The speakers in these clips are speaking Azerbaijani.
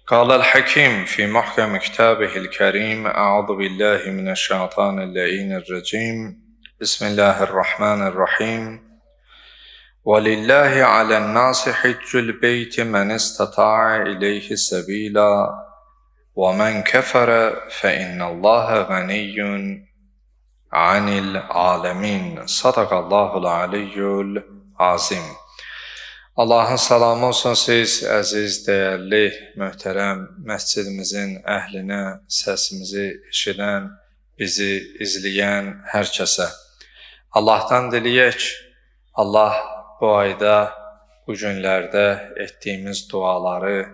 قال الحكيم في محكم كتابه الكريم أعوذ بالله من الشيطان اللعين الرجيم بسم الله الرحمن الرحيم ولله على الناس حج البيت من استطاع إليه سبيلا ومن كفر فإن الله غني عن العالمين صدق الله العلي العظيم. Allahın salamı olsun siz, əziz, dəyərli, möhtərəm məscidimizin əhlinə, səsimizi eşidən, bizi izləyən hər kəsə. Allahdan diləyək, Allah bu ayda, bu günlərdə etdiyimiz duaları,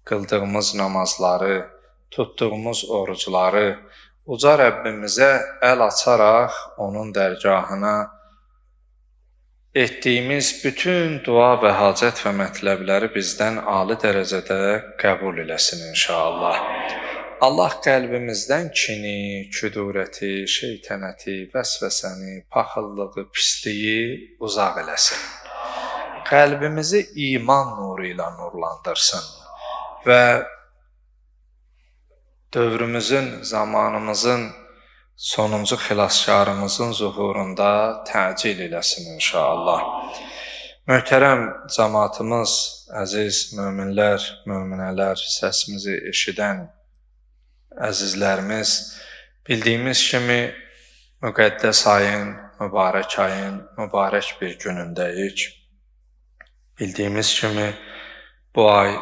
qıldığımız namazları, tutduğumuz orucları uca Rəbbimizə əl açaraq onun dərgahına etdiyimiz bütün dua və hacət və mətləbləri bizdən ali dərəcədə qəbul eləsin inşallah. Allah qəlbimizdən kini, küdurəti, şeytənəti, vəsvəsəni, paxıllığı, pisliyi uzaq eləsin. Qəlbimizi iman nuru ilə nurlandırsın və dövrümüzün, zamanımızın sonuncu xilaskarımızın zuhurunda təcil eləsin inşallah. Möhtərəm cəmaatımız, əziz möminlər, möminələr, səsimizi eşidən əzizlərimiz, bildiyimiz kimi müqəddəs ayın, mübarək bir günündəyik. Bildiyimiz kimi bu ay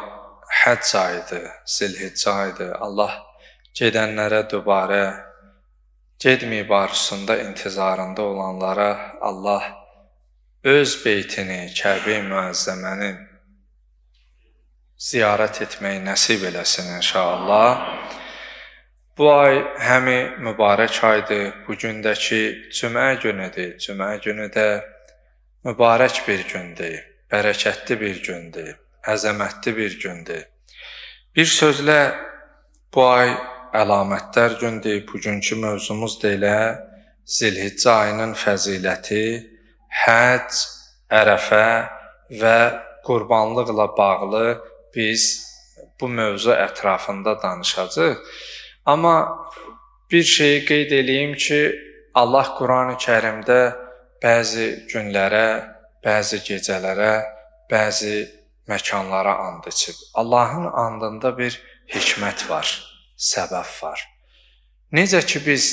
həcc ayıdır, zilhiccə ayıdır. Allah gedənlərə dübarə getməyib arzusunda, intizarında olanlara Allah öz beytini, Kəbə-i Müəzzəməni ziyarət etməyi nəsib eləsin inşallah. Bu ay həmi mübarək aydır, bugündəki cümə günüdür. Cümə günü də mübarək bir gündür, bərəkətli bir gündür, əzəmətli bir gündür. Bir sözlə bu ay əlamətlər gündür. Bugünkü mövzumuz da elə Zilhiccə ayının fəziləti, həcc, ərəfə və qurbanlıqla bağlı biz bu mövzu ətrafında danışacağıq. Amma bir şeyi qeyd edeyim ki, Allah Quran-ı Kərimdə bəzi günlərə, bəzi gecələrə, bəzi məkanlara and içib. Allahın andında bir hikmət var, səbəb var. Necə ki biz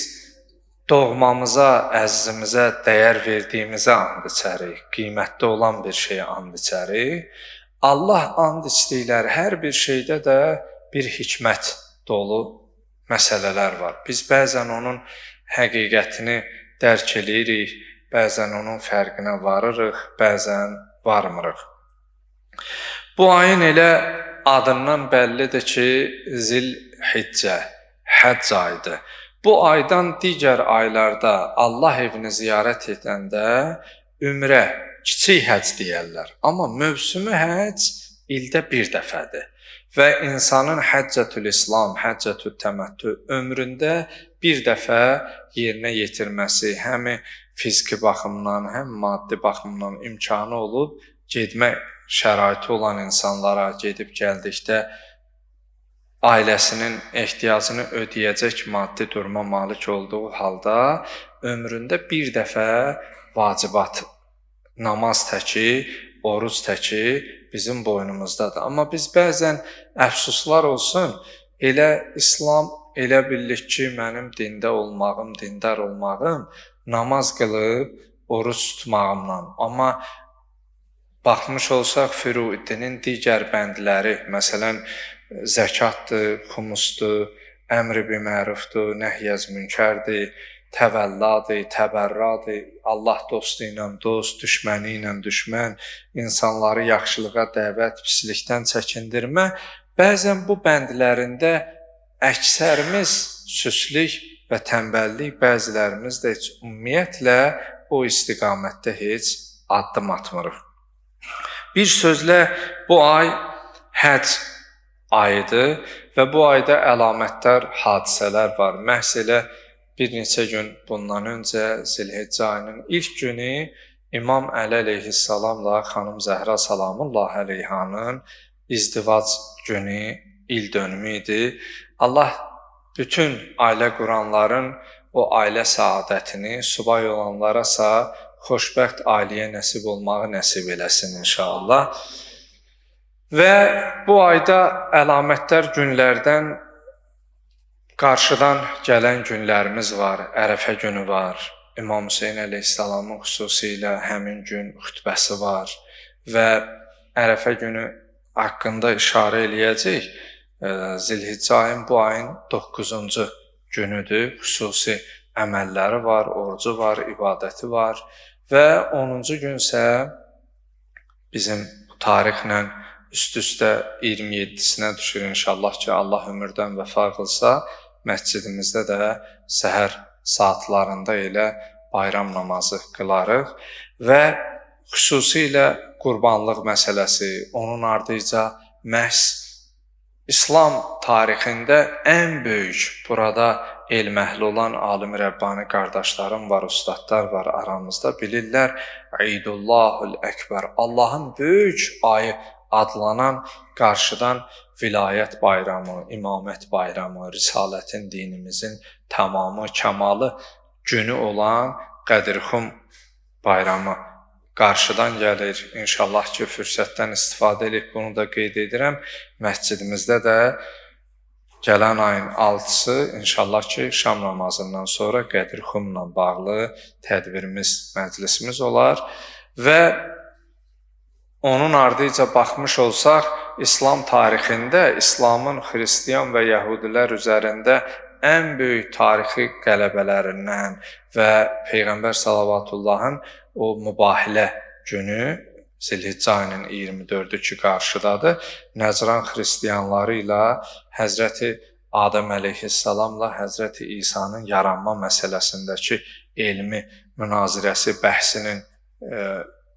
doğmamıza, əzizimizə dəyər verdiyimizə and içərik, qiymətli olan bir şeyə and içərik, Allah and içdikləri hər bir şeydə də bir hikmət dolu məsələlər var. Biz bəzən onun həqiqətini dərk edirik, bəzən onun fərqinə varırıq, bəzən varmırıq. Bu ayın elə adından bəllidir ki, Zilhiccə, həcc ayıdır. Bu aydan digər aylarda Allah evini ziyarət edəndə ümrə, kiçik həcc deyərlər. Amma mövsümü həcc ildə bir dəfədir. Və insanın həccətül-İslam, həccətül-təməttü ömründə bir dəfə yerinə yetirməsi, həm fiziki baxımdan, həm maddi baxımdan imkanı olub, getmə şəraiti olan insanlara gedib gəldikdə ailəsinin ehtiyacını ödəyəcək maddi duruma malik olduğu halda ömründə bir dəfə vacibat, namaz təki, oruc təki bizim boynumuzdadır. Amma biz bəzən əfsuslar olsun, elə İslam elə bildik ki, mənim dində olmağım, dindar olmağım namaz qılıb oruc tutmağımdan. Amma baxmış olsaq Firudinin digər bəndləri, məsələn, zəkatdır, xumusdur, əmr-i bimərufdur, nəhyəz münkərdir, təvəlladır, təbərradır, Allah dostu ilə dost, düşməni ilə düşmən, insanları yaxşılığa dəvət, pislikdən çəkindirmə. Bəzən bu bəndlərində əksərimiz süslük və tənbəllik, bəzilərimiz də heç ümumiyyətlə o istiqamətdə heç addım atmırıq. Bir sözlə bu ay həcc ayıdır və bu ayda əlamətlər, hadisələr var. Məhz elə bir neçə gün bundan öncə Zilhiccə ayının ilk günü İmam Əli əleyhissalamla xanım Zəhra salamullahi əleyhanın izdivac günü ildönümü idi. Allah bütün ailə quranların o ailə saadətini, subay olanlarasa xoşbəxt ailəyə nəsib olmağı nəsib eləsin inşallah. Və bu ayda əlamətdar günlərdən qarşıdan gələn günlərimiz var. Ərəfə günü var. İmam Hüseyn əleyhissalamın xüsusilə həmin gün xütbəsi var və Ərəfə günü haqqında işarə eləyəcək. Zilhiccə ayın bu ayın 9-cu günüdür. Xüsusi əməlləri var, orucu var, ibadəti var və 10-cu gün isə bizim tarixlə üst-üstə 27-sinə düşür inşallah ki, Allah ömürdən vəfa qılsa, məscidimizdə də səhər saatlarında elə bayram namazı qılarıq və xüsusilə qurbanlıq məsələsi, onun ardıca məhz İslam tarixində ən böyük, burada elm əhli olan alim Rəbbani qardaşlarım var, ustadlar var aramızda, bilirlər İdullahul Əkbər, Allahın böyük ayı adlanan qarşıdan vilayət bayramı, imamət bayramı, risalətin dinimizin tamamı, kəmalı günü olan Qədirxum bayramı qarşıdan gəlir. İnşallah ki, fürsətdən istifadə edib bunu da qeyd edirəm. Məscidimizdə də gələn ayın 6-sı inşallah ki, şam namazından sonra Qədirxumla bağlı tədbirimiz, məclisimiz olar və onun ardıca baxmış olsaq, İslam tarixində İslamın xristiyan və yəhudilər üzərində ən böyük tarixi qələbələrindən və Peyğəmbər Salavatullahın o mübahilə günü, Zilhiccə ayının 24-ü ki, qarşıdadır, Nəcran xristiyanları ilə Həzrəti Adəm əleyhissalamla Həzrəti İsa'nın yaranma məsələsindəki elmi münazirəsi, bəhsinin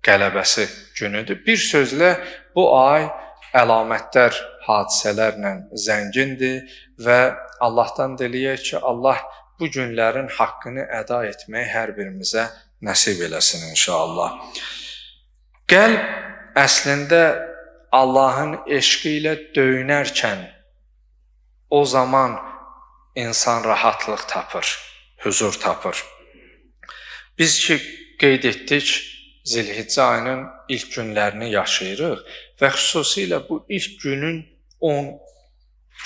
qələbəsi günüdür. Bir sözlə, bu ay əlamətdar hadisələrlə zəngindir və Allahdan diləyək ki, Allah bu günlərin haqqını əda etməyi hər birimizə nəsib eləsin inşallah. Qəlb əslində Allahın eşqi ilə döyünərkən o zaman insan rahatlıq tapır, huzur tapır. Biz ki, qeyd etdik, Zilhiccə ayının ilk günlərini yaşayırıq və xüsusilə bu ilk günün, 10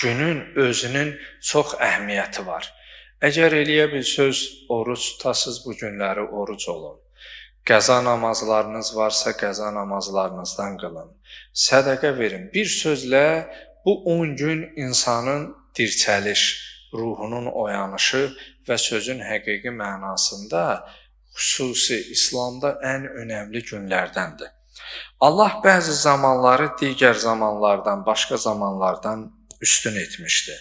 günün özünün çox əhəmiyyəti var. Əgər eləyə bilsəz, oruc tutasız bu günləri oruc olun. Qəza namazlarınız varsa, qəza namazlarınızdan qılın. Sədəqə verin. Bir sözlə, bu 10 gün insanın dirçəliş, ruhunun oyanışı və sözün həqiqi mənasında xüsusi İslamda ən önəmli günlərdəndir. Allah bəzi zamanları digər zamanlardan, başqa zamanlardan üstün etmişdir.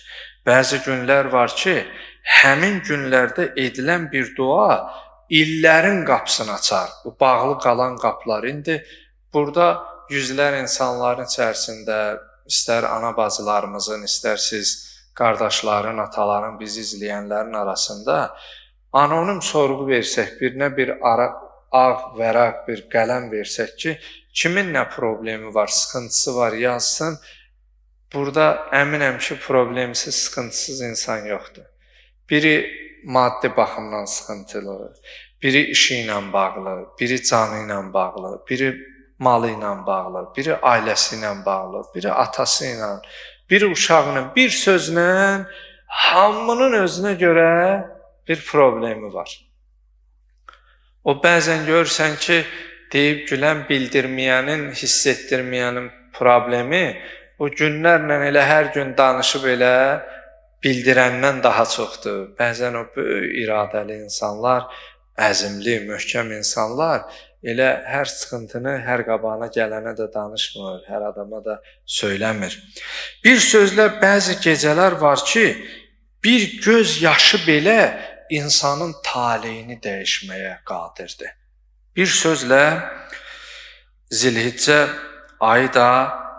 Bəzi günlər var ki, həmin günlərdə edilən bir dua illərin qapısını açar. Bu bağlı qalan qapılar. İndi burada yüzlər insanların içərisində, istər ana bacılarımızın, istər siz qardaşların, ataların, bizi izləyənlərin arasında anonim sorğu versək, birinə bir ağ vərəq, bir qələm versək ki, kimin nə problemi var, sıxıntısı var, yazsın. Burada əminəm ki, problemsiz, sıxıntısız insan yoxdur. Biri maddi baxımdan sıxıntılı, biri işi ilə bağlı, biri canı ilə bağlı, biri malı ilə bağlı, biri ailəsi ilə bağlı, biri atası ilə, biri uşağının, bir sözlə hamının özünə görə bir problemi var. O bəzən görürsən ki, deyib gülən bildirməyənin, hiss etdirməyənin problemi o günlərlə elə hər gün danışıb elə bildirəndən daha çoxdur. Bəzən o böyük iradəli insanlar, əzimli, möhkəm insanlar elə hər sıxıntını hər qabağına gələnə də danışmır, hər adama da söyləmir. Bir sözlə, bəzi gecələr var ki, bir göz yaşı belə insanın taleyini dəyişməyə qadirdir. Bir sözlə, Zilhiccə ayı da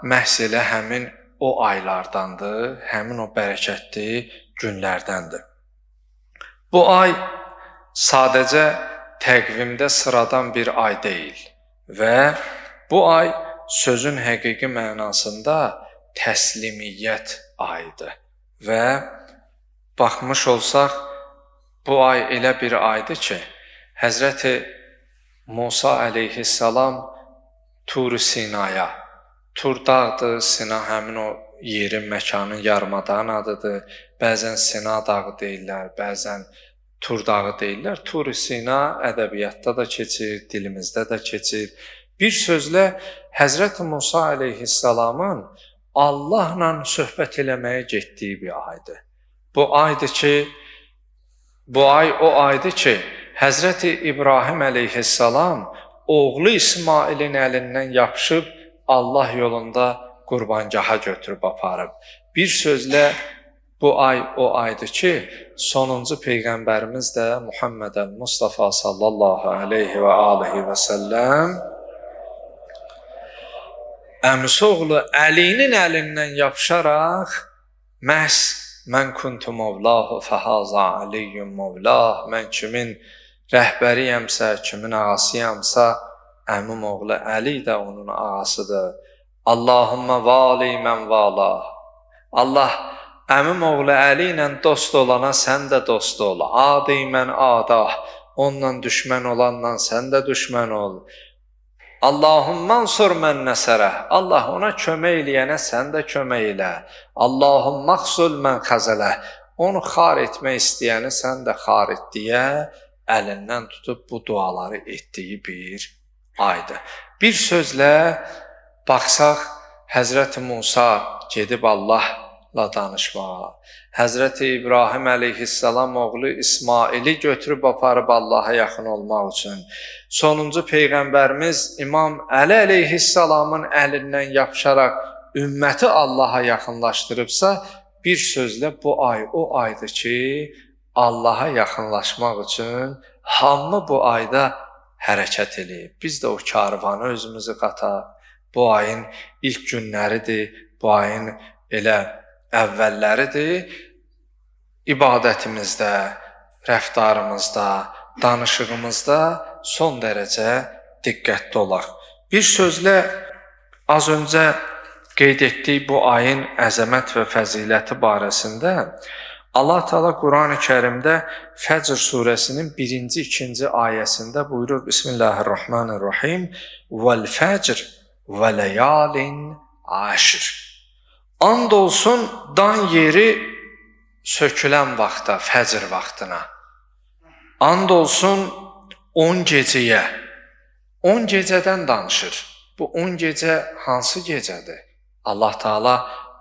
məhz elə həmin o aylardandır, həmin o bərəkətli günlərdəndir. Bu ay sadəcə təqvimdə sıradan bir ay deyil və bu ay sözün həqiqi mənasında təslimiyyət aydır. Və baxmış olsaq, bu ay elə bir aydır ki, Həzrəti Musa əleyhissalam Tur-i Sinaya, Tur dağdır, Sina həmin o yerin, məkanın, yarımadanın adıdır. Bəzən Sina dağı deyirlər, bəzən Tur dağı deyirlər. Tur-i Sina ədəbiyyatda da keçir, dilimizdə də keçir. Bir sözlə Həzrəti Musa əleyhissalamın Allahla söhbət eləməyə getdiyi bir aydır. Bu ay o aydır ki, Həzrəti İbrahim əleyhissalam oğlu İsmailin əlindən yapışıb Allah yolunda qurbangaha götürüb aparıb. Bir sözlə bu ay o aydır ki, sonuncu Peyğəmbərimiz də Muhammed Mustafa sallallahu aleyhi və alihi və səlləm əmisi oğlu Əlinin əlindən yapışaraq məhz mən kuntu mavlahu fəhaza aliyyum mavlah, mən kimin rəhbəriyəmsə, kimin ağasıyamsa, əmim oğlu Əli də onun ağasıdır. Allahumma vali mən valah. Allah əmim oğlu Əli ilə dost olana sən də dost ol. Adi mən adah. Onunla düşmən olanla sən də düşmən ol. Allahumma ansur mən nəsərə. Allah ona kömək eləyənə sən də kömək elə. Allahumma xsul mən xəzələ. Onu xar etmək istəyəni sən də xar et deyə əlindən tutub bu duaları etdiyi bir aydır. Bir sözlə baxsaq, Həzrəti Musa gedib Allahla danışmağa, Həzrəti İbrahim əleyhissalam oğlu İsmaili götürüb aparıb Allaha yaxın olmaq üçün, sonuncu Peyğəmbərimiz İmam Əli əleyhissalamın əlindən yapışaraq ümməti Allaha yaxınlaşdırıbsa, bir sözlə bu ay o aydır ki, Allaha yaxınlaşmaq üçün hamı bu ayda hərəkət eləyib. Biz də o karvanı özümüzü qataq. Bu ayın ilk günləridir, bu ayın elə əvvəlləridir. İbadətimizdə, rəftarımızda, danışığımızda son dərəcə diqqətli olaq. Bir sözlə az öncə qeyd etdik bu ayın əzəmət və fəziləti barəsində Allah Teala Quran-ı Kərimdə Fəcr surəsinin 1-ci, 2-ci ayəsində buyurur Bismillahirrahmanirrahim Vəl-fəcr və ləyalin aşir. And olsun dan yeri sökülən vaxta, fəcr vaxtına. And olsun 10 gecəyə. 10 gecədən danışır. Bu 10 gecə hansı gecədir? Allah Teala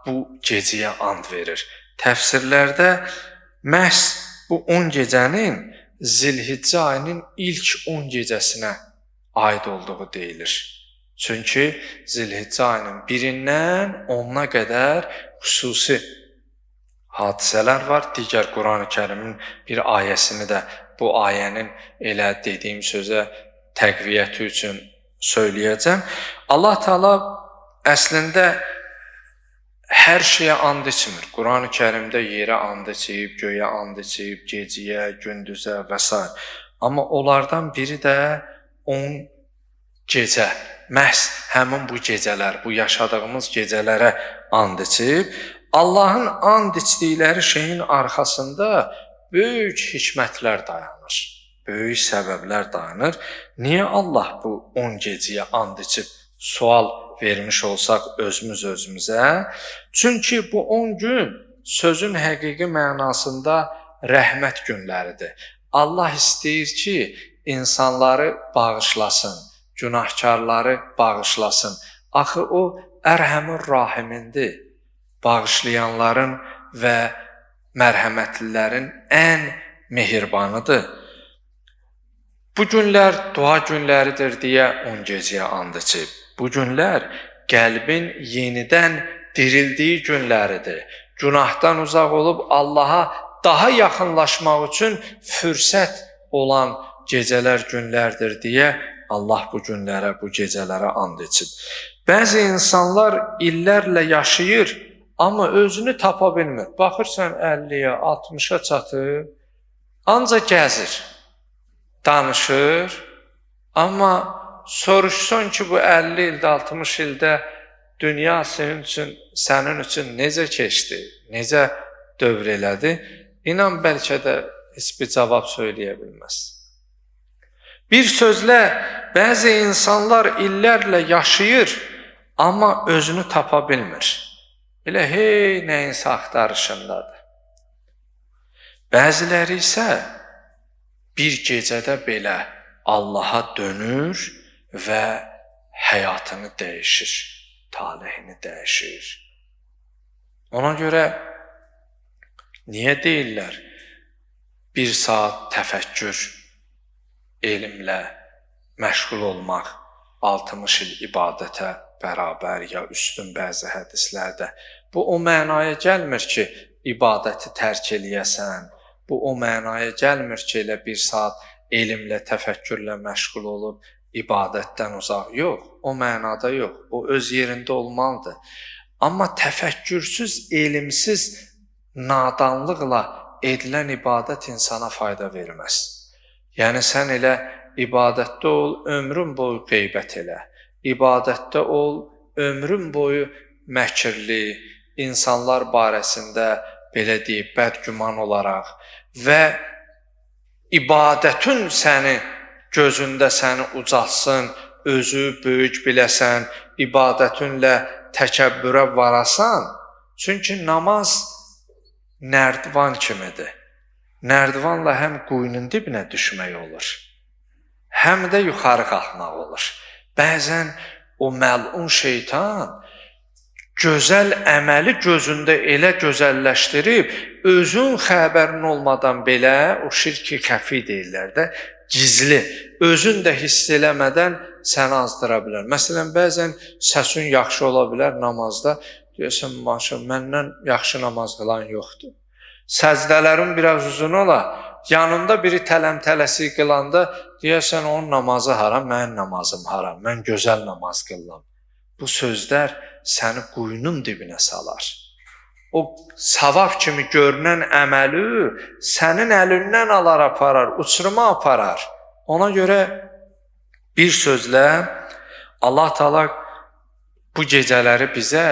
bu gecəyə and verir. Təfsirlərdə məhz bu 10 gecənin Zilhiccə ayının ilk 10 gecəsinə aid olduğu deyilir. Çünki Zilhiccə ayının 1-dən 10-na qədər xüsusi hadisələr var. Digər Quran-ı Kərimin bir ayəsini də bu ayənin elə dediyim sözə təqviyyəti üçün söyləyəcəm. Allah Teala əslində hər şeyə and içmir. Quran-ı Kərimdə yerə and içib, göyə and içib, gecəyə, gündüzə və s. Amma onlardan biri də 10 gecə. Məhz həmin bu gecələr, bu yaşadığımız gecələrə and içib. Allahın and içdikləri şeyin arxasında böyük hikmətlər dayanır. Böyük səbəblər dayanır. Niyə Allah bu 10 gecəyə and içib? Sual vermiş olsaq özümüzə. Çünki bu 10 gün sözün həqiqi mənasında rəhmət günləridir. Allah istəyir ki, insanları bağışlasın, günahkarları bağışlasın. Axı o Ərhəmur Rahimindir. Bağışlayanların və mərhəmətlilərin ən mehribanıdır. Bu günlər dua günləridir deyə 10 gecəyə and içib. Bu günlər qəlbin yenidən dirildiyi günləridir. Günahdan uzaq olub Allaha daha yaxınlaşmaq üçün fürsət olan gecələr, günlərdir deyə Allah bu günlərə, bu gecələrə and içib. Bəzi insanlar illərlə yaşayır, amma özünü tapa bilmir. Baxırsan 50-yə, 60-a çatır, ancaq gəzir, danışır, amma soruşsan ki, bu 50 ildə, 60 ildə dünya sənin üçün necə keçdi, necə dövr elədi, inan bəlkə də heç bir cavab söyləyə bilməz. Bir sözlə, bəzi insanlar illərlə yaşayır, amma özünü tapa bilmir. Elə hey nəyinsə axtarışındadır. Bəziləri isə bir gecədə belə Allaha dönür və həyatını dəyişir, talihini dəyişir. Ona görə niyə deyirlər? Bir saat təfəkkür, elmlə məşğul olmaq 60 il ibadətə bərabər ya üstün bəzi hədislərdə. Bu o mənaya gəlmir ki, ibadəti tərk eləyəsən. Bu o mənaya gəlmir ki, elə bir saat elmlə, təfəkkürlə məşğul olub ibadətdən uzaq. Yox, o mənada yox. O öz yerində olmalıdır. Amma təfəkkürsüz, elmsiz, nadanlıqla edilən ibadət insana fayda verməz. Yəni sən elə ibadətdə ol, ömrün boyu qeybət elə. İbadətdə ol, ömrün boyu məkirli, insanlar barəsində belə deyib, bədgüman olaraq və ibadətin səni gözündə səni ucatsın, özü böyük biləsən, ibadətinlə təkəbbürə varasan. Çünki namaz nərdivan kimidir. Nərdivanla həm quyunun dibinə düşmək olur, həm də yuxarı qalxmaq olur. Bəzən o məlun şeytan gözəl əməli gözündə elə gözəlləşdirib, özün xəbərin olmadan belə, o şirk-i xəfi deyirlər də, gizli, özün də hiss eləmədən səni azdıra bilər. Məsələn, bəzən səsin yaxşı ola bilər namazda, deyəsən, maşallah, məndən yaxşı namaz qılan yoxdur. Səcdələrin biraz uzun ola, yanında biri tələm-tələsi qılanda, deyəsən, onun namazı haram, mənim namazım haram, mən gözəl namaz qılam. Bu sözlər səni quyunun dibinə salar. O savab kimi görünən əməli sənin əlindən alar aparar, uçuruma aparar. Ona görə bir sözlə Allah Taala bu gecələri bizə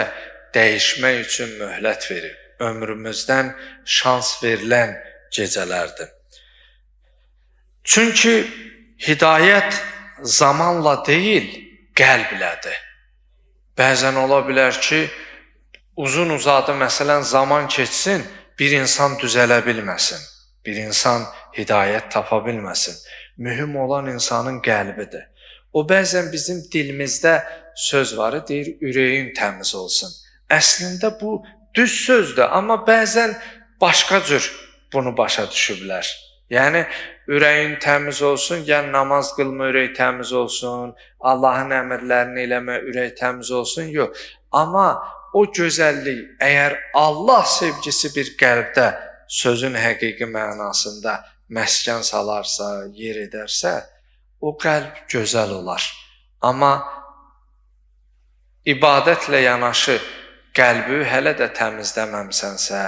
dəyişmək üçün möhlət verir. Ömrümüzdən şans verilən gecələrdir. Çünki hidayət zamanla deyil, qəlblədir. Bəzən ola bilər ki, uzun-uzadı, məsələn, zaman keçsin, bir insan düzələ bilməsin, bir insan hidayət tapa bilməsin. Mühüm olan insanın qəlbidir. O, bəzən bizim dilimizdə söz var, deyir, ürəyin təmiz olsun. Əslində bu düz sözdür, amma bəzən başqa cür bunu başa düşüblər. Yəni, ürəyin təmiz olsun, yəni namaz qılma, ürək təmiz olsun, Allahın əmrlərini eləmə, ürək təmiz olsun, yox. Amma o gözəllik, əgər Allah sevgisi bir qəlbdə sözün həqiqi mənasında məskən salarsa, yer edərsə, o qəlb gözəl olar. Amma ibadətlə yanaşı qəlbi hələ də təmizləməmsənsə,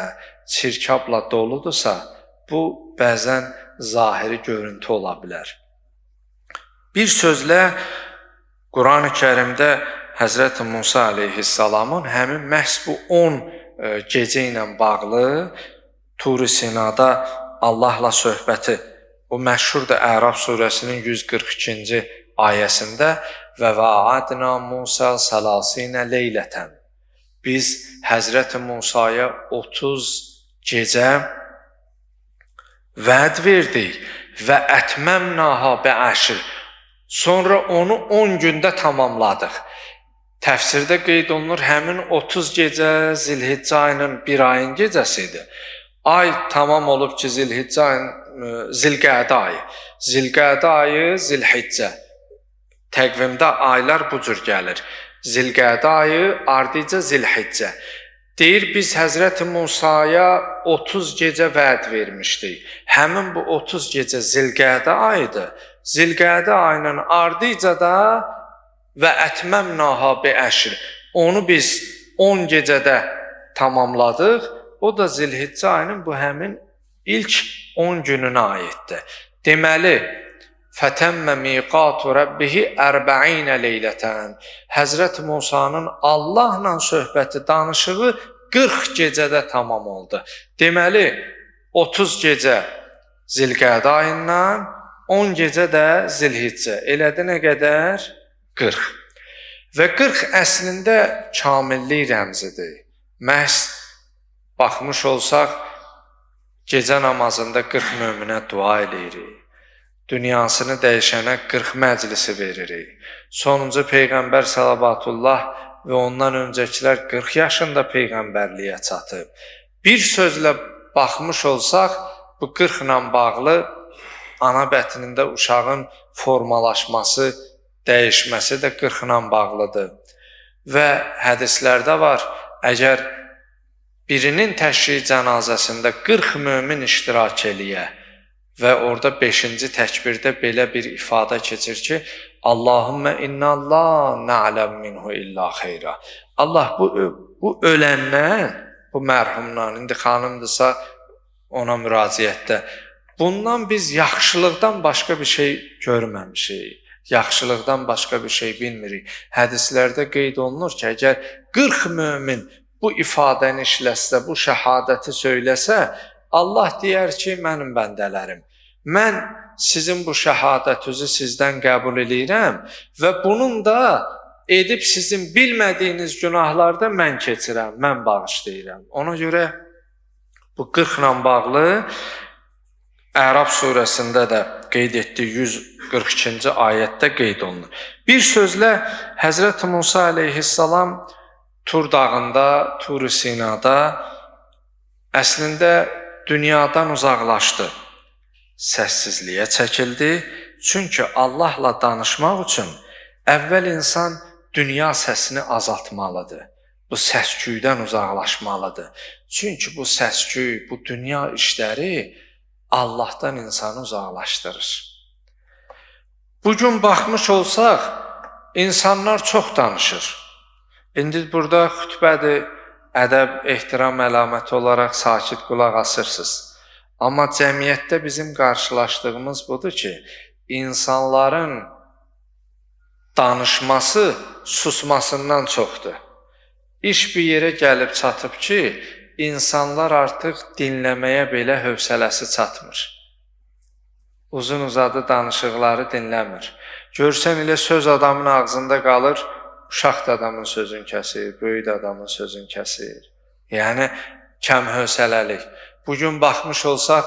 çirkabla doludursa, bu bəzən zahiri görüntü ola bilər. Bir sözlə, Quran-ı Kərimdə Həzrət Musa aleyhissalamın həmin məhz bu 10 gecə ilə bağlı Tur-i Sinada Allahla söhbəti, o məşhurdur Əraf surəsinin 142-ci ayəsində və va'adna Musa salasinə leylətən. Biz Həzrət Musaya 30 gecə vəd verdik və ətməmnaha bi'əşr. Sonra onu 10 gündə tamamladıq. Təfsirdə qeyd olunur, həmin 30 gecə Zilhiccə ayının bir ayın gecəsidir. Ay tamam olub ki, Zilhiccə ayının, Zilqədə ayı. Zilqədə ayı Zilhiccə. Təqvimdə aylar bu cür gəlir. Zilqədə ayı, ardıca Zilhiccə. Deyir, biz Həzrət Musaya 30 gecə vəd vermişdik. Həmin bu 30 gecə Zilqədə ayıdır. Zilqədə ayının ardıca da və ətməmnaha bi'əşr. Onu biz 10 gecədə tamamladıq. O da Zilhiccə ayının bu həmin ilk 10 gününə aiddir. Deməli, fətəmmə miqatu rabbihi 40 leylətən. Həzrət Musanın Allahla söhbəti, danışığı 40 gecədə tamam oldu. Deməli, 30 gecə Zilqədə ayından, 10 gecə də Zilhiccə. Elədi nə qədər? 40. Və 40 əslində kamillik rəmzidir. Məhz baxmış olsaq, gecə namazında 40 möminə dua edirik. Dünyasını dəyişənə 40 məclisi veririk. Sonuncu Peyğəmbər Salavatullah və ondan öncəkilər 40 yaşında Peyğəmbərliyə çatıb. Bir sözlə baxmış olsaq, bu 40 ilə bağlı ana bətnində uşağın formalaşması, dəyişməsi də 40 ilə bağlıdır. Və hədislərdə var, əgər birinin təşriq cənazəsində 40 mömin iştirak eləyə və orada 5-ci təkbirdə belə bir ifadə keçir ki, Allahümmə inna la na'lem minhu illa xeyra. Allah bu öləndən, bu mərhumdan, indi xanımdırsa ona müraciətdə, bundan biz yaxşılıqdan başqa bir şey görməmişik. Yaxşılıqdan başqa bir şey bilmirik. Hədislərdə qeyd olunur ki, əgər 40 mömin bu ifadəni işləsə, bu şəhadəti söyləsə, Allah deyər ki, mənim bəndələrim, mən sizin bu şəhadətinizi sizdən qəbul edirəm və bunun da edib sizin bilmədiyiniz günahlarda mən keçirəm, mən bağışlayıram. Ona görə bu 40 ilə bağlı Ərəb surəsində də qeyd etdiyi 142-ci ayətdə qeyd olunur. Bir sözlə Həzrət Musa əleyhissalam Tur dağında, Tur-i Sinada əslində dünyadan uzaqlaşdı. Səssizliyə çəkildi. Çünki Allahla danışmaq üçün əvvəl insan dünya səsini azaltmalıdır. Bu səsküydən uzaqlaşmalıdır. Çünki bu səsküy, bu dünya işləri Allahdan insanı uzaqlaşdırır. Bugün baxmış olsaq, insanlar çox danışır. İndi burada xütbədir, ədəb, ehtiram əlaməti olaraq sakit qulaq asırsınız. Amma cəmiyyətdə bizim qarşılaşdığımız budur ki, insanların danışması susmasından çoxdur. İş bir yerə gəlib çatıb ki, insanlar artıq dinləməyə belə hövsələsi çatmır. Uzun uzadı danışıqları dinləmir. Görsən elə söz adamın ağzında qalır, uşaq da adamın sözünü kəsir, böyük də adamın sözünü kəsir. Yəni, kəm hövsələlik. Bugün baxmış olsaq,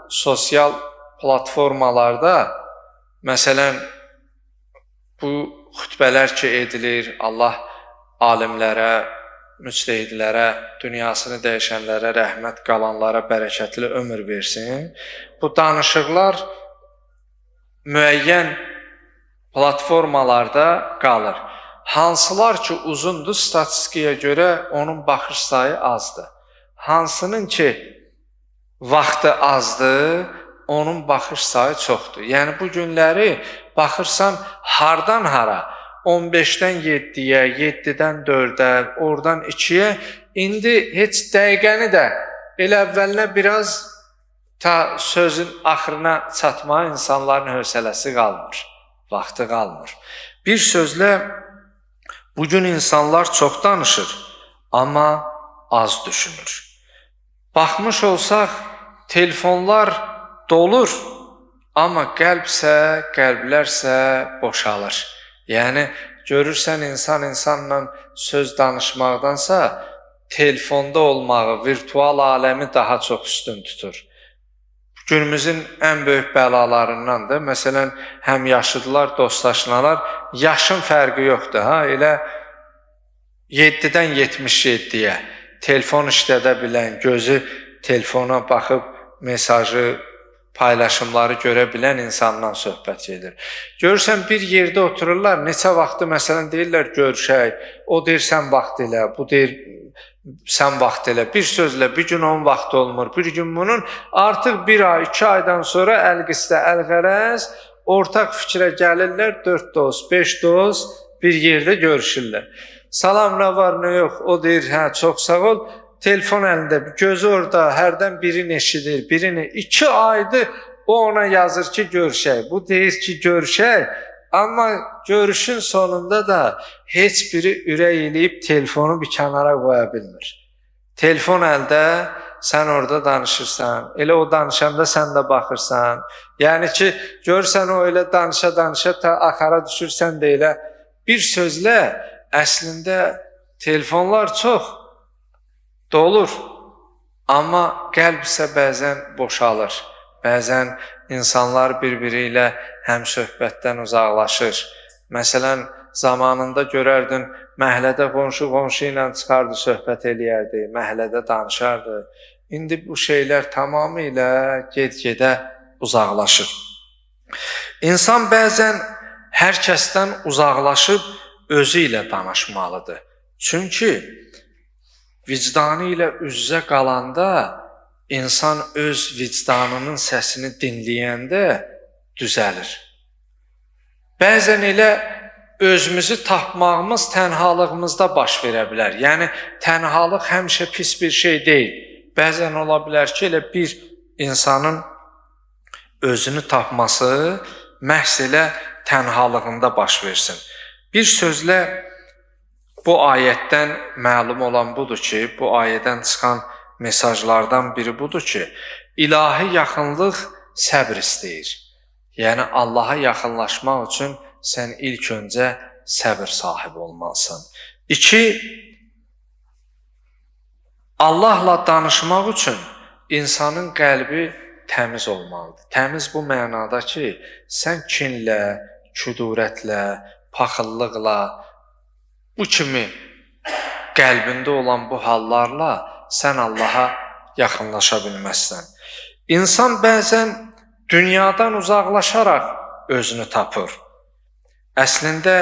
sosial platformalarda, məsələn, bu xütbələr ki edilir, Allah alimlərə, müctəhidlərə, dünyasını dəyişənlərə, rəhmət qalanlara bərəkətli ömür versin. Bu danışıqlar müəyyən platformalarda qalır. Hansılar ki uzundur, statistikaya görə onun baxış sayı azdır. Hansının ki vaxtı azdır, onun baxış sayı çoxdur. Yəni bu günləri baxırsan hardan hara? 15-dən 7-yə, 7-dən 4-ə, oradan 2-yə, indi heç dəqiqəni də elə əvvəlinə biraz ta sözün axırına çatmağa insanların hövsələsi qalmır, vaxtı qalmır. Bir sözlə, bugün insanlar çox danışır, amma az düşünür. Baxmış olsaq, telefonlar dolur, amma qəlblərsə boşalır. Yəni, görürsən insan insanla söz danışmaqdansa, telefonda olmağı, virtual aləmi daha çox üstün tutur. Günümüzün ən böyük bəlalarındandır. Məsələn, həm yaşıdlar, dostlaşınalar, yaşın fərqi yoxdur. Elə 7-dən 77-yə telefon işlədə bilən, gözü telefona baxıb mesajı, paylaşımları görə bilən insandan söhbət gedir. Görürsən, bir yerdə otururlar, neçə vaxtı məsələn deyirlər, görüşək, o deyir, sən vaxt elə, bu deyir, sən vaxt elə. Bir sözlə, bir gün onun vaxtı olmur, bir gün bunun, artıq 1 ay, 2 aydan sonra əl-qistə, əl-qərəz, ortaq fikrə gəlirlər, 4 dost, 5 dost bir yerdə görüşürlər. Salam, nə var, nə yox, o deyir, hə, çox sağ ol, telefon əlində, gözü orada, hərdən birini eşidir, birini 2 aydır o ona yazır ki, görüşək. Bu deyir ki, görüşək. Amma görüşün sonunda da heç biri ürək eləyib telefonu bir kənara qoya bilmir. Telefon əldə, sən orada danışırsan. Elə o danışanda sən də baxırsan. Yəni ki, görürsən o elə danışa-danışa ta axara düşürsən də elə. Bir sözlə, əslində telefonlar çox dolur. Amma qəlb isə bəzən boşalır. Bəzən insanlar bir-biri ilə həm söhbətdən uzaqlaşır. Məsələn, zamanında görərdin, məhəllədə qonşu ilə çıxardı, söhbət eləyərdi, məhəllədə danışardı. İndi bu şeylər tamamilə get-gedə uzaqlaşır. İnsan bəzən hər kəsdən uzaqlaşıb özü ilə danışmalıdır. Çünki vicdanı ilə üz-üzə qalanda İnsan öz vicdanının səsini dinləyəndə düzəlir. Bəzən elə özümüzü tapmağımız tənhalığımızda baş verə bilər. Yəni, tənhalıq həmişə pis bir şey deyil. Bəzən ola bilər ki, elə bir insanın özünü tapması məhz elə tənhalığında baş versin. Bir sözlə, bu ayətdən məlum olan budur ki, bu ayədən çıxan mesajlardan biri budur ki, ilahi yaxınlıq səbr istəyir. Yəni, Allaha yaxınlaşmaq üçün sən ilk öncə səbr sahibi olmalısan. 2, Allahla danışmaq üçün insanın qəlbi təmiz olmalıdır. Təmiz bu mənada ki, sən kinlə, küdurətlə, paxıllıqla, bu kimi qəlbində olan bu hallarla sən Allaha yaxınlaşa bilməzsən. İnsan bəzən dünyadan uzaqlaşaraq özünü tapır. Əslində,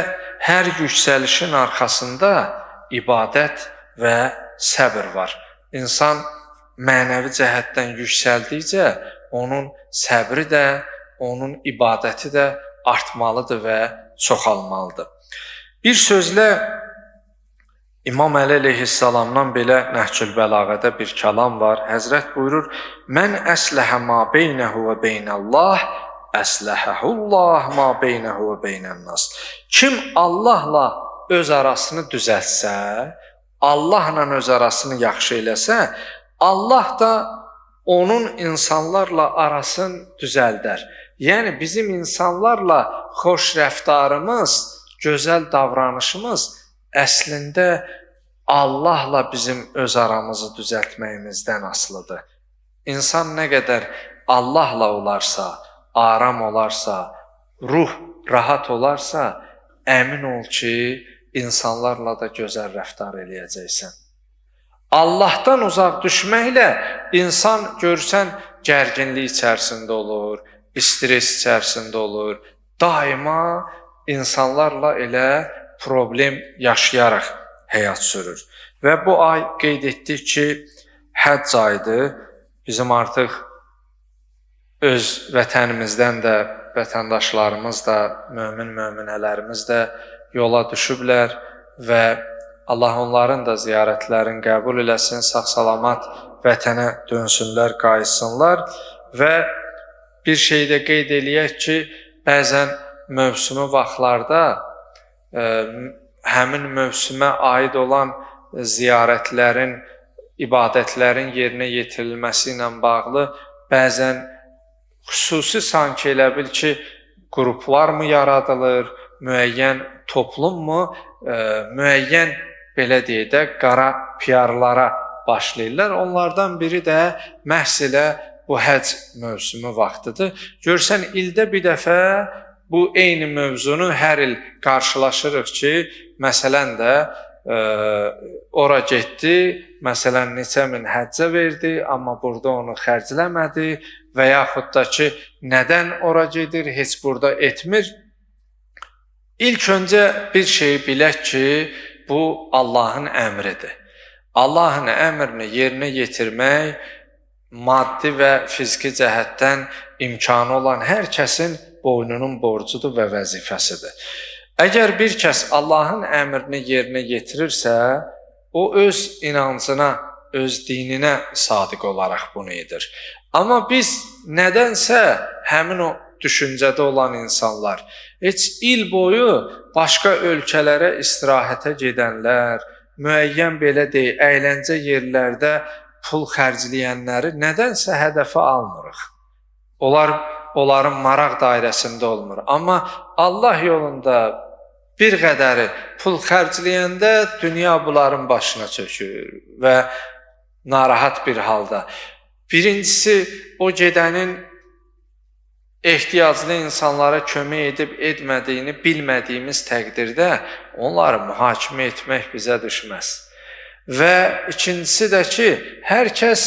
hər yüksəlişin arxasında ibadət və səbr var. İnsan mənəvi cəhətdən yüksəldikcə, onun səbri də, onun ibadəti də artmalıdır və çoxalmalıdır. Bir sözlə, İmam Əli əleyhissalamdan belə Nəhcül Bəlağədə bir kəlam var. Həzrət buyurur, Mən əsləhə ma beynəhu və beynəllah, əsləhəhullah ma beynəhu və beynənnas. Kim Allahla öz arasını düzəltsə, Allahla öz arasını yaxşı eləsə, Allah da onun insanlarla arasını düzəldər. Yəni, bizim insanlarla xoş rəftarımız, gözəl davranışımız əslində Allahla bizim öz aramızı düzəltməyimizdən asılıdır. İnsan nə qədər Allahla olarsa, aram olarsa, ruh rahat olarsa, əmin ol ki, insanlarla da gözəl rəftar eləyəcəksən. Allahdan uzaq düşməklə insan görsən gərginlik içərisində olur, stres içərisində olur, daima insanlarla elə problem yaşayaraq həyat sürür. Və bu ay qeyd etdik ki, həcc ayıdır. Bizim artıq öz vətənimizdən də, vətəndaşlarımız da, möminələrimiz də yola düşüblər və Allah onların da ziyarətlərini qəbul eləsin, sağ-salamat vətənə dönsünlər, qayıtsınlar və bir şey də qeyd eləyək ki, bəzən mövsümü vaxtlarda həmin mövsümə aid olan ziyarətlərin, ibadətlərin yerinə yetirilməsi ilə bağlı bəzən xüsusi sanki elə bil ki, qruplar mı yaradılır, müəyyən toplum mu, müəyyən belə deyək də qara piyarlara başlayırlar. Onlardan biri də məhz elə bu həcc mövsümü vaxtıdır. Görsən, ildə bir dəfə bu eyni mövzunu hər il qarşılaşırıq ki, məsələn də ora getdi, məsələn neçə min həccə verdi, amma burada onu xərcləmədi və yaxud da ki, nədən ora gedir, heç burada etmir. İlk öncə bir şey bilək ki, bu Allahın əmridir. Allahın əmrini yerinə yetirmək maddi və fiziki cəhətdən imkanı olan hər kəsin boynunun borcudur və vəzifəsidir. Əgər bir kəs Allahın əmrini yerinə yetirirsə, o öz inancına öz dininə sadiq olaraq bunu edir. Amma biz nədənsə həmin o düşüncədə olan insanlar, heç il boyu başqa ölkələrə istirahətə gedənlər, müəyyən belə deyək, əyləncə yerlərdə pul xərcləyənləri nədənsə hədəfə almırıq. Onların maraq dairəsində olmur. Amma Allah yolunda bir qədəri pul xərcləyəndə dünya bunların başına çökür və narahat bir halda. Birincisi, o gedənin ehtiyaclı insanlara kömək edib etmədiyini bilmədiyimiz təqdirdə onları mühakimə etmək bizə düşməz. Və ikincisi də ki, hər kəs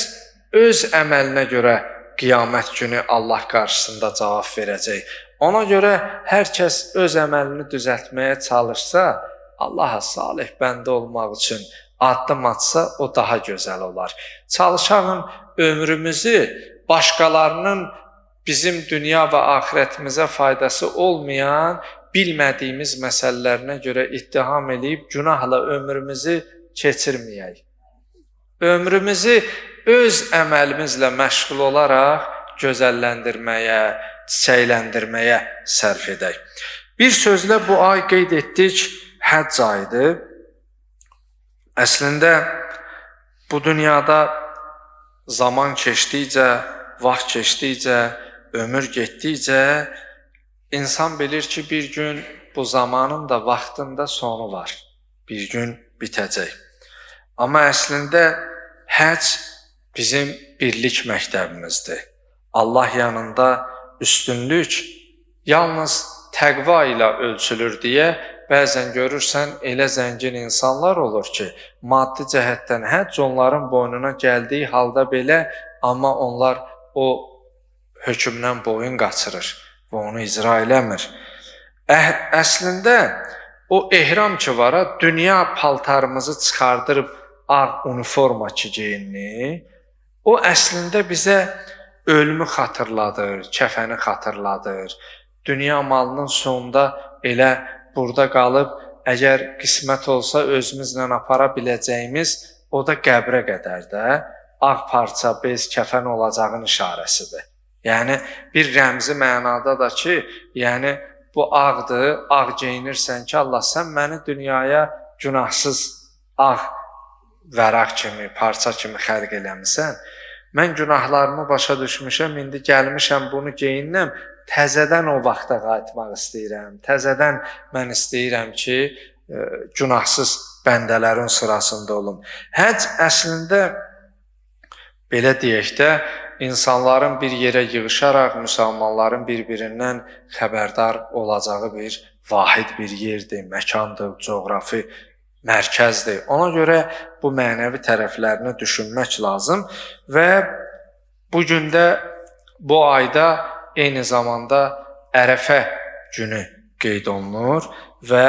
öz əməlinə görə qiyamət günü Allah qarşısında cavab verəcək. Ona görə hər kəs öz əməlini düzəltməyə çalışsa, Allaha salih bəndə olmaq üçün addım atsa, o daha gözəl olar. Çalışağın ömrümüzü başqalarının bizim dünya və axirətimizə faydası olmayan, bilmədiyimiz məsələlərinə görə ittiham edib günahla ömrümüzü keçirməyək. Ömrümüzü öz əməlimizlə məşğul olaraq gözəlləndirməyə, çiçəkləndirməyə sərf edək. Bir sözlə bu ay qeyd etdik, həcc ayıdır. Əslində bu dünyada zaman keçdikcə, vaxt keçdikcə, ömür getdikcə insan bilir ki, bir gün bu zamanın da vaxtında sonu var. Bir gün bitəcək. Amma əslində həcc bizim birlik məktəbimizdir. Allah yanında üstünlük yalnız təqva ilə ölçülür deyə bəzən görürsən elə zəngin insanlar olur ki, maddi cəhətdən həcc onların boynuna gəldiyi halda belə, amma onlar o hökmdən boyun qaçırır və onu icra eləmir. Əslində o ehram ki var, dünya paltarımızı çıxardırıb ağ uniforma ki geyinni, o əslində bizə ölümü xatırladır, kəfəni xatırladır. Dünya malının sonunda elə burada qalıb, əgər qismət olsa özümüzlə apara biləcəyimiz, o da qəbrə qədər də ağ parça, bez, kəfən olacağın işarəsidir. Yəni, bir rəmzi mənada da ki, yəni, bu ağdır, ağ geyinirsən ki, Allah, sən məni dünyaya günahsız ağ vəraq kimi, parça kimi xərq eləmisən. Mən günahlarımı başa düşmüşəm, indi gəlmişəm bunu geyinəm, təzədən o vaxta qayıtmaq istəyirəm. Təzədən mən istəyirəm ki, günahsız bəndələrin sırasında olum. Həcc əslində, belə deyək də, insanların bir yerə yığışaraq, müsəlmanların bir-birindən xəbərdar olacağı bir vahid bir yerdir, məkandır, coğrafi mərkəzdir. Ona görə bu mənəvi tərəflərini düşünmək lazım və bu gündə, bu ayda eyni zamanda Ərəfə günü qeyd olunur və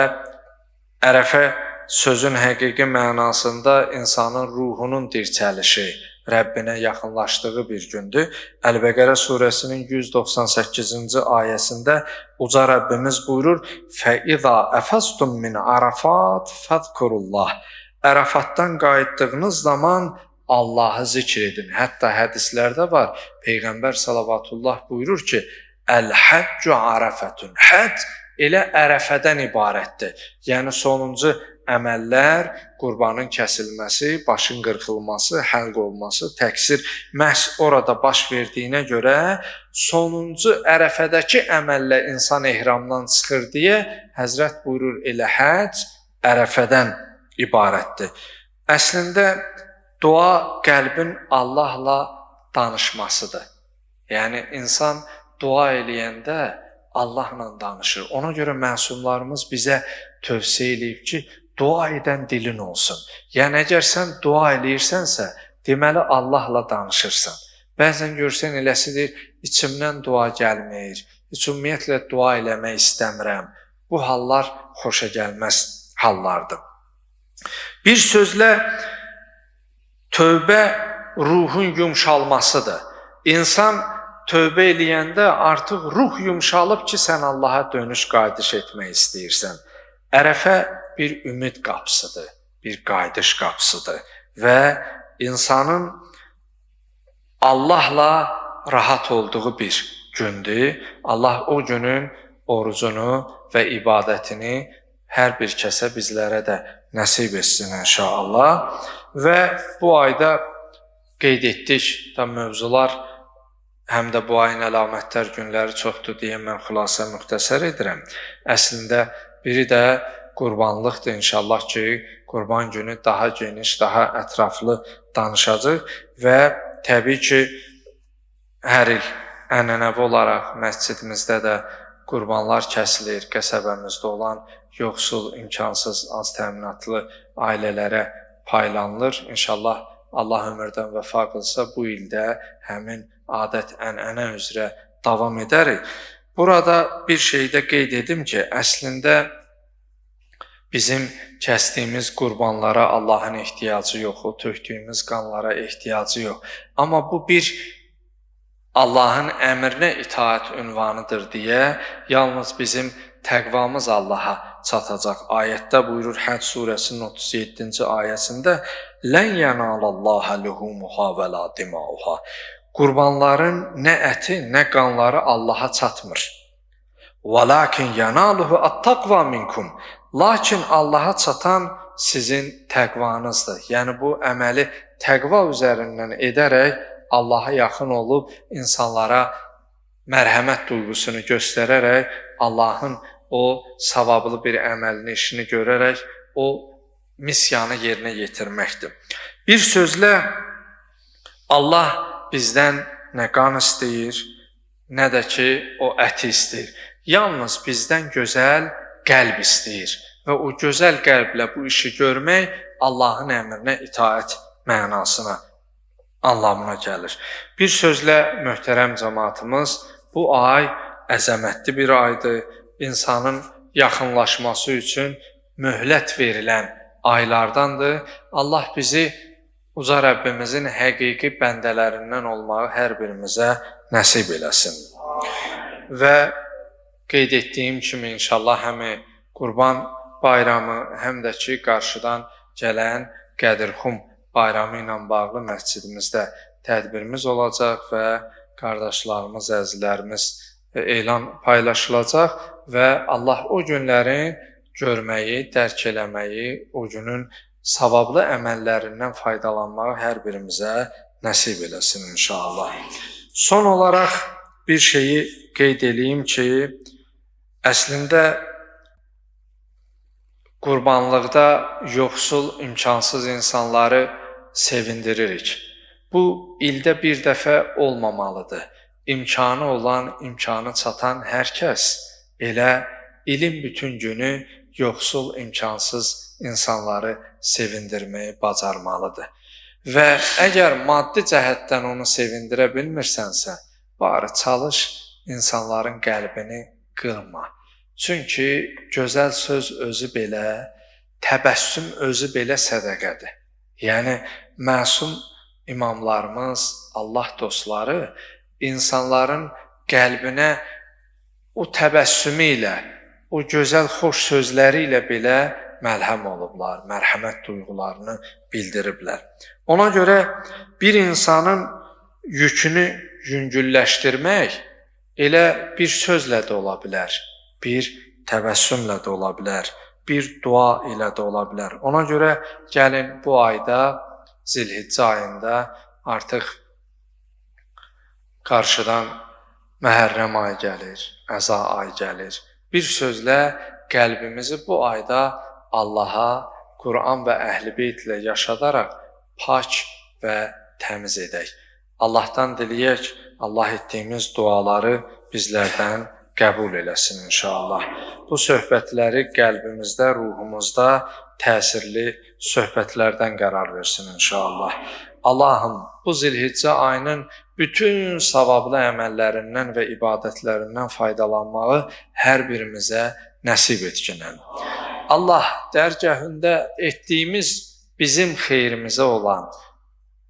Ərəfə sözün həqiqi mənasında insanın ruhunun dirçəlişi, Rəbbinə yaxınlaşdığı bir gündür. Əl-Bəqərə surəsinin 198-ci ayəsində uca Rəbbimiz buyurur: "Fəiza əfəstum min Arafat fəzkurullah." Ərafatdan qayıtdığınız zaman Allahı zikr edin. Hətta hədislərdə var. Peyğəmbər sallallahu buyurur ki: "Əl-həccu Arafətun." Həcc elə Ərəfədən ibarətdir. Yəni sonuncu əməllər, qurbanın kəsilməsi, başın qırxılması, həlq olması, təqsir məhz orada baş verdiyinə görə sonuncu Ərəfədəki əməllə insan ehramdan çıxır deyə Həzrət buyurur, elə həcc Ərəfədən ibarətdir. Əslində dua qəlbin Allahla danışmasıdır. Yəni insan dua eləyəndə Allahla danışır. Ona görə məsumlarımız bizə tövsiyə eləyib ki, dua edən dilin olsun. Yəni, əgər sən dua eləyirsənsə, deməli Allahla danışırsan. Bəzən görsən eləsidir, içimdən dua gəlmir, heç ümumiyyətlə dua eləmək istəmirəm. Bu hallar xoşa gəlməz hallardır. Bir sözlə, tövbə ruhun yumşalmasıdır. İnsan tövbə eləyəndə artıq ruh yumşalıb ki, sən Allaha dönüş qayıdış etmək istəyirsən. Ərəfə bir ümid qapısıdır, bir qayıdış qapısıdır və insanın Allahla rahat olduğu bir gündür. Allah o günün orucunu və ibadətini hər bir kəsə bizlərə də nəsib etsin inşallah. Və bu ayda qeyd etdik da mövzular, həm də bu ayın əlamətlər günləri çoxdur deyə mən xülasə müxtəsər edirəm. Əslində biri də qurbanlıqdır inşallah ki, qurban günü daha geniş, daha ətraflı danışacaq və təbii ki, hər il ənənəvi olaraq məscidimizdə də qurbanlar kəsilir, qəsəbəmizdə olan yoxsul, imkansız, az təminatlı ailələrə paylanılır. İnşallah Allah ömürdən vəfa qılsa bu ildə həmin adət-ənənə üzrə davam edərik. Burada bir şey də qeyd edim ki, əslində bizim kəsdiyimiz qurbanlara Allahın ehtiyacı yox, o tökdüyümüz qanlara ehtiyacı yox. Amma bu bir Allahın əmrinə itaət ünvanıdır deyə yalnız bizim təqvamız Allaha çatacaq. Ayətdə buyurur Həcc surəsinin 37-ci ayəsində "Lən yanalallaha luhumuha və la dimauha." Qurbanların nə əti, nə qanları Allaha çatmır. "Velakin yanaluhu at-taqva minkum." Lakin Allaha çatan sizin təqvanızdır. Yəni bu əməli təqva üzərindən edərək Allaha yaxın olub insanlara mərhəmət duyğusunu göstərərək Allahın o savablı bir əməlini, işini görərək o missiyanı yerinə yetirməkdir. Bir sözlə Allah bizdən nə qan istəyir, nə də ki o əti istəyir. Yalnız bizdən gözəl qəlb istəyir və o gözəl qəlblə bu işi görmək Allahın əmrinə itaət mənasına, anlamına gəlir. Bir sözlə möhtərəm cəmaatımız, bu ay əzəmətli bir aydır. İnsanın yaxınlaşması üçün möhlət verilən aylardandır. Allah bizi uca Rəbbimizin həqiqi bəndələrindən olmağı hər birimizə nəsib eləsin. Və qeyd etdiyim kimi inşallah həm Qurban bayramı, həm də ki qarşıdan gələn Qədirxum bayramı ilə bağlı məscidimizdə tədbirimiz olacaq və qardaşlarımız, əzizlərimiz elan paylaşılacaq və Allah o günləri görməyi, dərk eləməyi, o günün savablı əməllərindən faydalanmağı hər birimizə nəsib eləsin inşallah. Son olaraq bir şeyi qeyd edeyim ki, əslində qurbanlıqda yoxsul, imkansız insanları sevindiririk. Bu ildə bir dəfə olmamalıdır. İmkanı olan, imkanı çatan hər kəs elə ilin bütün günü yoxsul, imkansız insanları sevindirməyi bacarmalıdır. Və əgər maddi cəhətdən onu sevindirə bilmirsənsə, bari çalış insanların qəlbini qırma. Çünki gözəl söz özü belə, təbəssüm özü belə sədəqədir. Yəni, məsum imamlarımız, Allah dostları insanların qəlbinə o təbəssümü ilə, o gözəl xoş sözləri ilə belə məlhəm olublar, mərhəmət duyğularını bildiriblər. Ona görə bir insanın yükünü yüngülləşdirmək elə bir sözlə də ola bilər, bir təbəssümlə də ola bilər, bir dua ilə də ola bilər. Ona görə gəlin bu ayda, Zilhiccə ayında artıq qarşıdan Məhərrəm ayı gəlir, Əza ayı gəlir. Bir sözlə qəlbimizi bu ayda Allaha, Quran və Əhl-i Beyt ilə yaşadaraq pak və təmiz edək. Allahdan diləyək, Allah etdiyimiz duaları bizlərdən qəbul eləsin inşallah. Bu söhbətləri qəlbimizdə, ruhumuzda təsirli söhbətlərdən qərar versin inşallah. Allahım, bu Zilhiccə ayının bütün savablı əməllərindən və ibadətlərindən faydalanmağı hər birimizə nəsib etkinən. Allah dərgahında etdiyimiz bizim xeyrimizə olan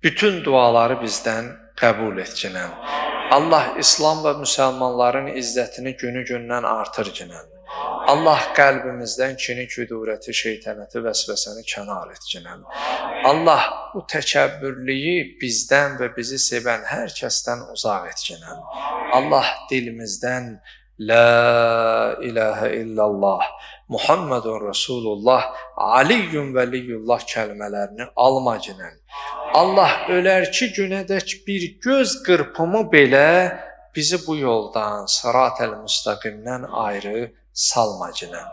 bütün duaları bizdən qəbul etkinən. Allah İslam və müsəlmanların izzətini günü-gündən artırginən. Allah qəlbimizdən kini, küdurəti, şeytanəti, vəsvəsəni kənar et cinən. Allah bu təkəbbürlüyü bizdən və bizi sevən hər kəsdən uzaq et cinən. Allah dilimizdən La ilahə illallah, Muhammedun Resulullah, Aliyyun Veliyullah kəlmələrini alma cinən. Allah ölərki günədək bir göz qırpımı belə bizi bu yoldan, sırat-el müstəqimdən ayrı salma cinən.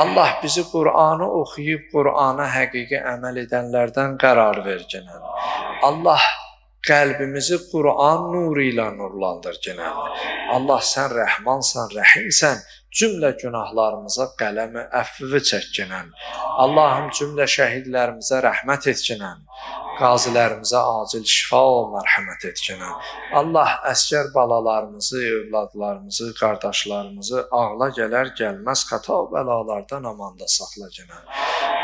Allah bizi Qur'anı oxuyub, Qur'ana həqiqi əməl edənlərdən qərar ver cinən. Allah qəlbimizi Qur'an nuru ilə nurlandır cinən. Allah sən rəhmansan, rəhimsən, cümlə günahlarımıza qələmi əfvi çək cinən. Allahım cümlə şəhidlərimizə rəhmət et cinən. Qazilərimizə acil şifa ol, mərhəmət et cinən. Allah əsgər balalarımızı, övladlarımızı, qardaşlarımızı ağla gələr gəlməz xəta bəlalardan amanda saxla cinən.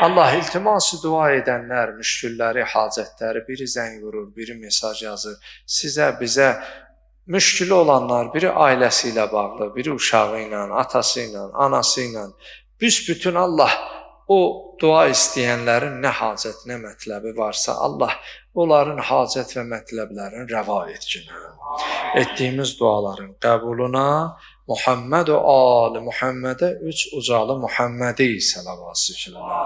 Allah iltiması dua edənlər, müşkülləri, hacətləri biri zəng vurur, biri mesaj yazır. Sizə, bizə müşkülü olanlar, biri ailəsi ilə bağlı, biri uşağı ilə, atası ilə, anası ilə. Büsbütün Allah o dua istəyənlərin nə hacət, nə mətləbi varsa Allah onların hacət və mətləblərini rəva et cinən. Etdiyimiz duaların qəbuluna Muhammed və ali Muhammedə üç ucalı Muhammedi səlavası kilənə.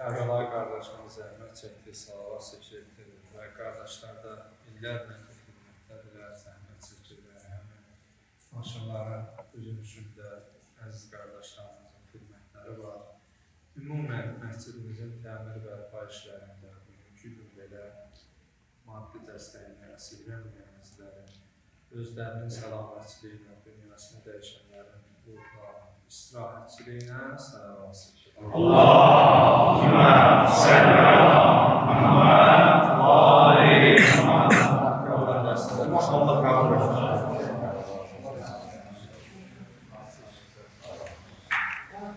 Kərbəlayı qardaşımız zəhmət çəkdi, salavat çəkdi və qardaşlar da illərlə xidmətdədirlər, zəhmət çəkirlər. Həmin maşınların üzüm üçündə əziz qardaşlarımızın xidmətləri var. Ümumən məscidimizin təmir və bərpa işlərində bugünkü gün belə maddi dəstəyini əsirgəməyənizlərin, özlərinin səlamətsizliyi ilə dünyasını dəyişənlərin ruhlarının istirahətçiliyinə salavat çəkir. Allahümme salli